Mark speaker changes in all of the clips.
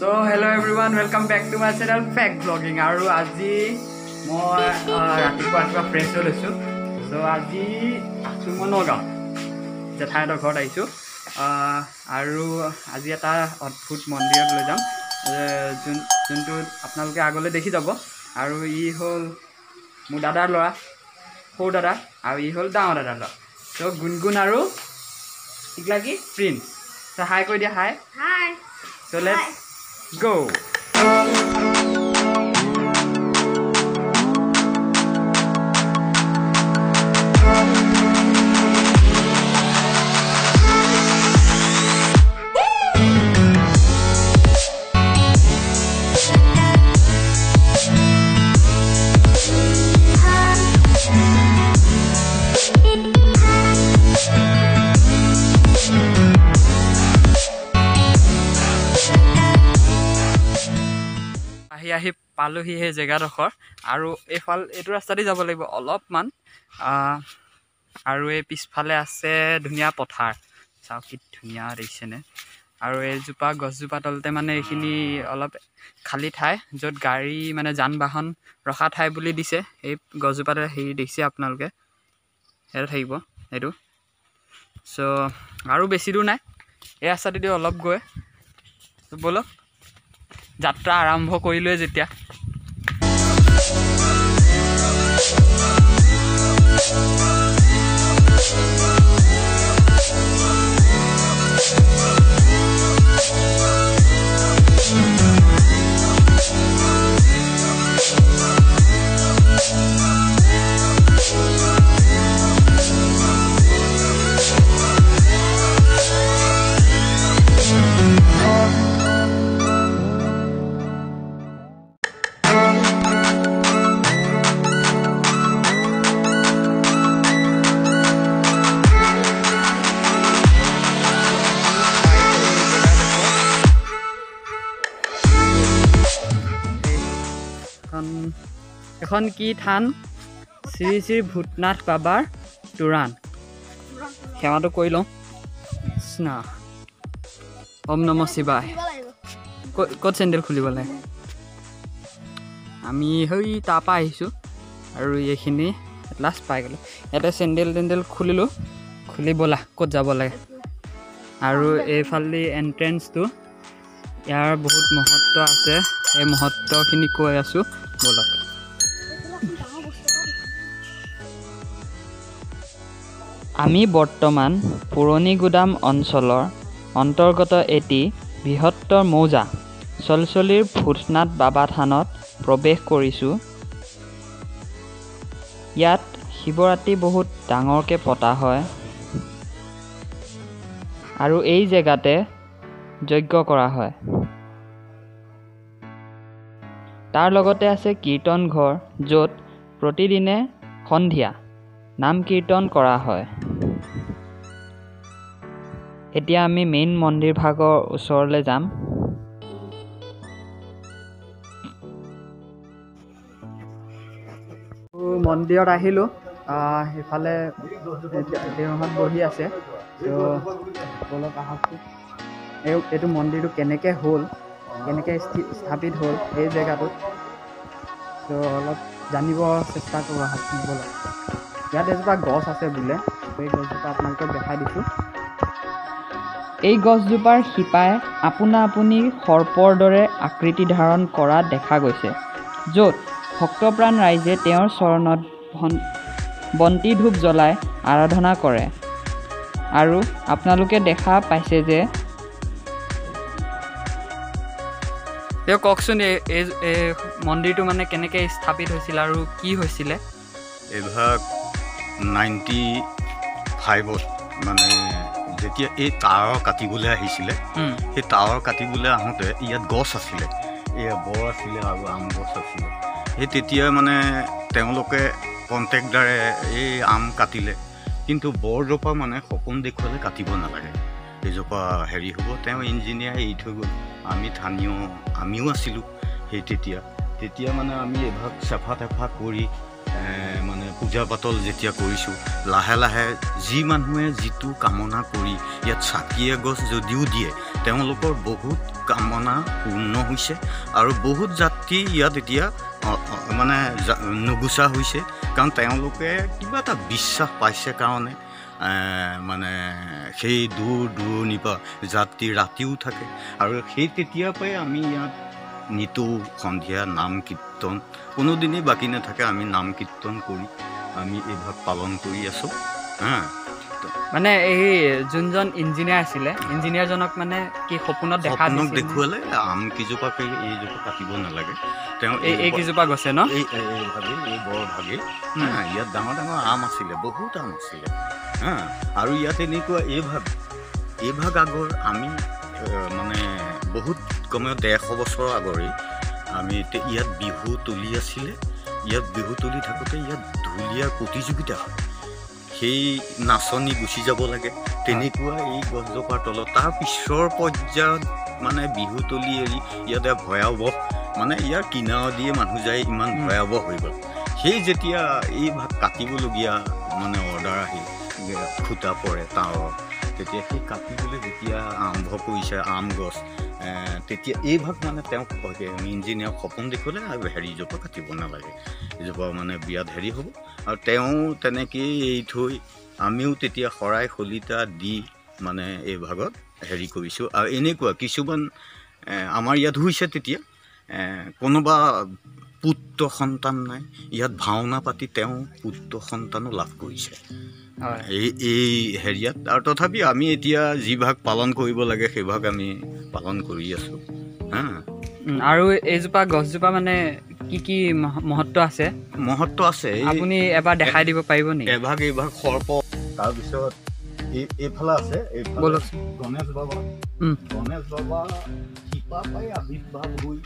Speaker 1: So hello everyone, welcome back to my channel Fact Vlogging. আৰু আজি মই ৰাতিপুৱা ফ্ৰেছ হৈ লৈছোঁ. So আজি আছোঁ মই নগাঁও জেঠাইহঁতৰ ঘৰত আহিছোঁ. আৰু আজি এটা অদ্ভুত মন্দিৰত লৈ যাম যোনটো আপোনালোকে আগলৈ দেখি যাব. আৰু ই হ'ল মোৰ দাদাৰ ল'ৰা, সৰু দাদা, আৰু ই হ'ল ডাঙৰ দাদাৰ ল'ৰা. So গুণগুণ আৰু ইগলাকি প্ৰিন্স. So হাই কৈ দিয়া, হাই.
Speaker 2: Hi.
Speaker 1: So let's go. আহি পালোহি সেই জেগাডোখৰ. আৰু এইটো ৰাস্তাতে যাব লাগিব অলপমান. আৰু এই পিছফালে আছে ধুনীয়া পথাৰ. চাওক কি ধুনীয়া দেখিছেনে. আৰু এইজোপা গছজোপা তলতে মানে এইখিনি অলপ খালী ঠাই, য'ত গাড়ী মানে যান বাহন ৰখা ঠাই বুলি দিছে. এই গছজোপাতে হেৰি দেখিছে আপোনালোকে, সেইটো থাকিব এইটো. চ' আৰু বেছি দূৰ নাই, এই ৰাস্তাটোদি অলপ গৈ ব'লক, যাত্ৰা আৰম্ভ কৰিলোৱে যেতিয়া. এখন কি থান? শ্ৰী শ্ৰী ভূতনাথ বাবাৰ তুৰাণ. সেৱাটো কৰি লওঁ. না ওম নম শিৱায়. ক'ত চেণ্ডেল খুলিব লাগে? আমি সেই তাৰপৰা আহিছোঁ আৰু এইখিনি লাষ্ট পাই গ'লোঁ. ইয়াতে চেণ্ডেল খুলিলোঁ. খুলি ব'লা ক'ত যাব লাগে. আৰু এইফালে এণ্ট্ৰেঞ্চটো, ইয়াৰ বহুত মহত্ব আছে. এই মহত্বখিনি কৈ আছোঁ, ব'লক. আমি বৰ্তমান পুৰণি গুদাম অঞ্চলৰ অন্তৰ্গত এটি বৃহত্তৰ মৌজা চলচলিৰ ভূতনাথ বাবা থানত প্ৰৱেশ কৰিছোঁ. ইয়াত শিৱৰাত্ৰি বহুত ডাঙৰকৈ পতা হয় আৰু এই জেগাতে যজ্ঞ কৰা হয়. তাৰ লগতে আছে কীৰ্তন ঘৰ, য'ত প্ৰতিদিনে সন্ধিয়া নাম কীৰ্তন কৰা হয়. এতিয়া আমি মেইন মন্দিৰ ভাগৰ ওচৰলৈ যাম. মন্দিৰত আহিলোঁ. সেইফালে দেওহঁত বহি আছে. বলক আহকচোন. এইটো মন্দিৰটো কেনেকৈ হ'ল, কেনেকৈ স্থাপিত হ'ল এই জেগাটোত, ত' অলপ জানিব চেষ্টা কৰোঁ আহকচোন, বলক. ইয়াত এজোপা গছ আছে বোলে, এই গছজোপা আপোনালোকক দেখাই দিছোঁ. এই গছজোপাৰ শিপাই আপোনা আপুনি সৰ্পৰ দৰে আকৃতি ধাৰণ কৰা দেখা গৈছে, য'ত ভক্তপ্ৰাণ ৰাইজে তেওঁৰ চৰণত বন্তি ধূপ জ্বলাই আৰাধনা কৰে. আৰু আপোনালোকে দেখা পাইছে যে তেওঁ কওকচোন এই মন্দিৰটো মানে কেনেকৈ স্থাপিত হৈছিল আৰু কি হৈছিলে?
Speaker 3: এইভাগ 95ত মানে যেতিয়া এই টাৱাৰ কাটিবলৈ আহিছিলে, সেই টাৱাৰ কাটিবলৈ আহোঁতে ইয়াত গছ আছিলে, এয়া বৰ আছিলে আৰু আম গছ আছিলে. সেই তেতিয়া মানে তেওঁলোকে কণ্ট্ৰেক্টাৰে এই আম কাটিলে, কিন্তু বৰজোপা মানে সপোন দেখুৱালে কাটিব নালাগে, এইজোপা হেৰি হ'ব. তেওঁ ইঞ্জিনিয়াৰ এৰি থৈ গ'ল. আমি স্থানীয় আমিও আছিলোঁ সেই তেতিয়া মানে আমি এভাগ চাফা তাফা কৰি মানে পূজা পাতল যেতিয়া কৰিছোঁ লাহে লাহে যি মানুহে যিটো কামনা কৰি ইয়াত চাকি এগছ যদিও দিয়ে তেওঁলোকৰ বহুত কামনা পূৰ্ণ হৈছে আৰু বহুত যাত্ৰী ইয়াত এতিয়া মানে নুগুচা হৈছে কাৰণ তেওঁলোকে কিবা এটা বিশ্বাস পাইছে কাৰণে মানে সেই দূৰ দূৰণিৰ পৰা যাত্ৰী ৰাতিও থাকে আৰু সেই তেতিয়াৰ পৰাই আমি ইয়াত নিতৌ সন্ধিয়া নাম কীৰ্তন কোনোদিনেই বাকী নাথাকে আমি নাম কীৰ্তন কৰি আমি এই ভাগ পালন কৰি আছোঁ
Speaker 1: মানে এই যোনজন ইঞ্জিনিয়াৰ আছিলে ইঞ্জিনিয়াৰজনক মানে কি সপোনত
Speaker 3: দেখুৱালে আম কেইজোপাকে এইজোপা কাটিব নালাগে তেওঁ
Speaker 1: এইকেইজোপা গছে ন
Speaker 3: এইভাগে এই বৰ ভাগে ইয়াত ডাঙৰ ডাঙৰ আম আছিলে বহুত আম আছিলে আৰু ইয়াত এনেকুৱা এই ভাগ আগৰ আমি মানে বহুত কমেও 150 বছৰ আগৰে আমি ইয়াত বিহু তুলি আছিলে ইয়াত বিহু তুলি থাকোঁতে ইয়াত ঢুলীয়াৰ প্ৰতিযোগিতা হয় সেই নাচনি গুচি যাব লাগে তেনেকুৱা এই গছজোপাৰ তলত তাৰ পিছৰ পৰ্যায়ত মানে বিহু তুলি এৰি ইয়াতে ভয়াৱহ মানে ইয়াৰ কিনাৰ দিয়ে মানুহ যায় ইমান ভয়াৱহ হৈ গ'ল সেই যেতিয়া এই ভাগ কাটিবলগীয়া মানে অৰ্ডাৰ আহিল খুটা পৰে তাঁৰৰ তেতিয়া সেই কাটিবলৈ যেতিয়া আৰম্ভ কৰিছে আম গছ তেতিয়া এই ভাগ মানে তেওঁক ইঞ্জিনিয়াৰক সপোন দেখুৱালে আৰু হেৰিজোপা কাটিব নালাগে এইজোপা মানে বিয়াত হেৰি হ'ব আৰু তেওঁ তেনেকৈয়ে এৰি থৈ আমিও তেতিয়া শৰাই শলিতা দি মানে এই ভাগত হেৰি কৰিছোঁ আৰু এনেকুৱা কিছুমান আমাৰ ইয়াত হৈছে তেতিয়া কোনোবা পুত্ৰ সন্তান নাই ইয়াত ভাওনা পাতি তেওঁ পুত্ৰ সন্তানো লাভ কৰিছে এই হেৰিয়াত আৰু তথাপি আমি এতিয়া যি ভাগ পালন কৰিব লাগে সেই ভাগ আমি পালন কৰি আছোঁ
Speaker 1: আৰু এইজোপা গছজোপা মানে কি কি মহত্ব আছে আপুনি এবাৰ দেখাই দিব পাৰিব নেকি
Speaker 3: এভাগ সৰ্প তাৰপিছত এইফালে আছে গণেশ বাবা শিপা পাই আৱিৰ্ভাৱ হৈ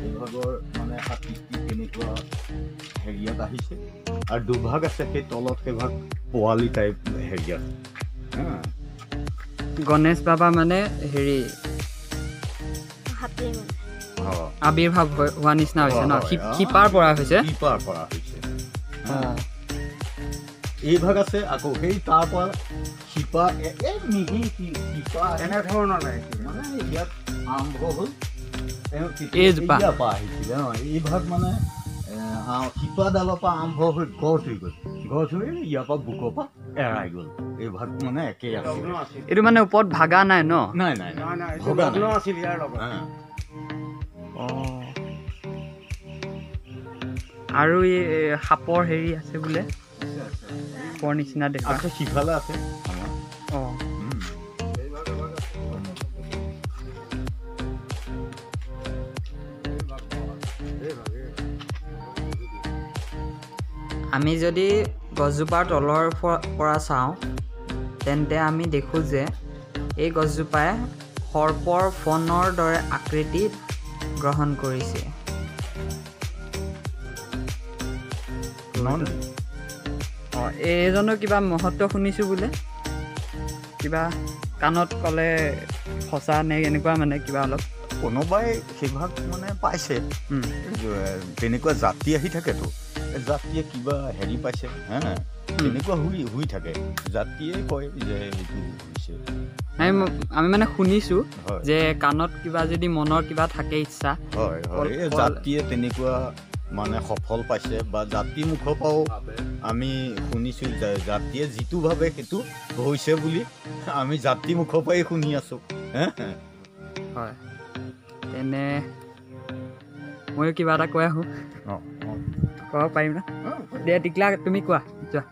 Speaker 3: এইভাগৰ মানে আকৃতি তেনেকুৱা হেৰিয়াত আহিছে আৰু দুভাগ আছে সেই তলত সেইভাগ পোৱালি টাইপ হেৰিয়াত
Speaker 1: গণেশ বাবা মানে হেৰি আৱিৰ্ভাৱ হোৱা নিচিনা হৈছে ন শিপাৰ পৰা হৈছে
Speaker 3: এই ভাগ আছে আকৌ সেই তাৰ পৰা শিপা মিহি শিপা এনেধৰণৰ মানে ইয়াত আৰম্ভ হ'ল এইজোপা আহিছিলে এই ভাগ মানে শিপাডালৰ পৰা আৰম্ভ হৈ গছ হৈ গ'ল ইয়াৰ পৰা বুকৰ পৰা এৰাই গ'ল এই ভাগ মানে একেই আছে
Speaker 1: এইটো মানে ওপৰত ভাগা নাই ন
Speaker 3: নাই আছিল ইয়াৰ লগত
Speaker 1: আৰু এই সাপৰ হেৰি আছে বোলে সাপৰ নিচিনা দেখা
Speaker 3: সিফালে আছে
Speaker 1: আমি যদি গছজোপাৰ তলৰ পৰা চাওঁ তেন্তে আমি দেখোঁ যে এই গছজোপাই সৰ্পৰ ফণৰ দৰে আকৃতি গ্ৰহণ কৰিছে এইজনৰ কিবা মহত্ব শুনিছোঁ বোলে কিবা কাণত ক'লে সঁচা নে এনেকুৱা মানে কিবা অলপ
Speaker 3: কোনোবাই সেইভাগ মানে পাইছে তেনেকুৱা জাতি আহি থাকেতো জাতিয়ে কিবা হেৰি পাইছে তেনেকুৱা শুই থাকে জাতিয়ে কয় যে এইটো হৈছে
Speaker 1: আমি মানে শুনিছোঁ যে কাণত কিবা যদি মনৰ কিবা থাকে ইচ্ছা
Speaker 3: হয় জাতিয়ে তেনেকুৱা মানে সফল পাইছে বা জাতি মুখৰ পৰাও আমি শুনিছোঁ যে জাতিয়ে যিটো ভাবে সেইটো হৈছে বুলি আমি জাতি মুখৰ পৰাই শুনি আছোঁ
Speaker 1: হয় তেনে ময়ো কিবা এটা কৈ আহোঁ ক'ব পাৰিম ন দে টিকলা তুমি কোৱা যোৱা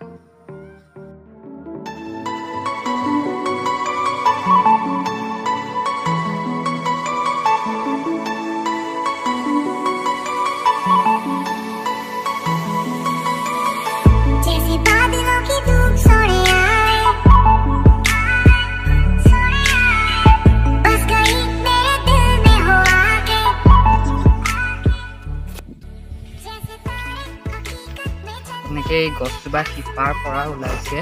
Speaker 1: এই গছজোপা শিপাৰ পৰা ওলাইছে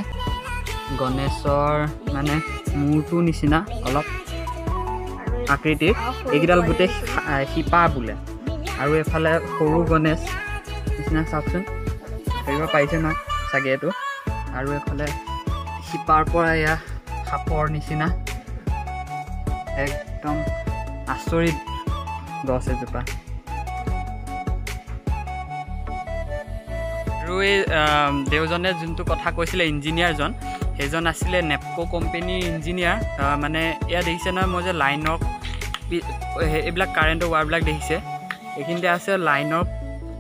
Speaker 1: গণেশৰ মানে মূৰটো নিচিনা অলপ আকৃতিৰ এইকেইডাল গোটেই শিপা বোলে আৰু এফালে সৰু গণেশ নিচিনা চাওকচোন ধৰিব পাৰিছে নহয় চাগে এইটো। আৰু এইফালে শিপাৰ পৰা এয়া সাপৰ নিচিনা একদম আচৰিত গছ এজোপা। আৰু এই দেউজনে যোনটো কথা কৈছিলে ইঞ্জিনিয়াৰজন, সেইজন আছিলে নেপকো কোম্পেনীৰ ইঞ্জিনিয়াৰ। মানে এয়া দেখিছে নহয়, মই যে লাইনৰ এইবিলাক কাৰেণ্টৰ ৱাৰবিলাক দেখিছে, এইখিনিতে আছে লাইনৰ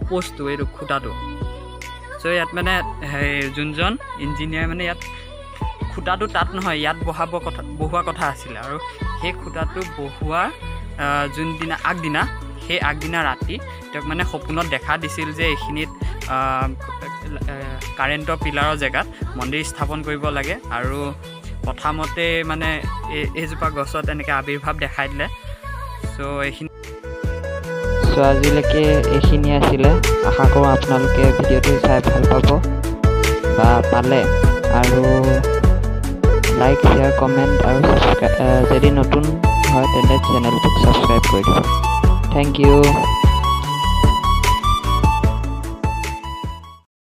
Speaker 1: প'ষ্টটো, এইটো খুঁটাটো। চ' ইয়াত মানে যোনজন ইঞ্জিনিয়াৰ মানে ইয়াত খুঁটাটো তাত নহয়, ইয়াত বহোৱা কথা আছিলে। আৰু সেই খুঁটাটো বহোৱাৰ যোনদিনা সেই আগদিনা ৰাতি তেওঁক মানে সপোনত দেখা দিছিল যে এইখিনিত কাৰেণ্টৰ পিলাৰৰ জেগাত মন্দিৰ স্থাপন কৰিব লাগে। আৰু প্ৰথমতে মানে এইজোপা গছত এনেকৈ আৱিৰ্ভাৱ দেখাই দিলে। চ' আজিলৈকে এইখিনি আছিলে। আশা কৰোঁ আপোনালোকে ভিডিঅ'টো চাই ভাল পাব বা পালে। আৰু লাইক, শ্বেয়াৰ, কমেণ্ট আৰু ছাবস্ক্ৰাইব, যদি নতুন হয় তেন্তে চেনেলটোক ছাবস্ক্ৰাইব কৰি দিব। Thank U.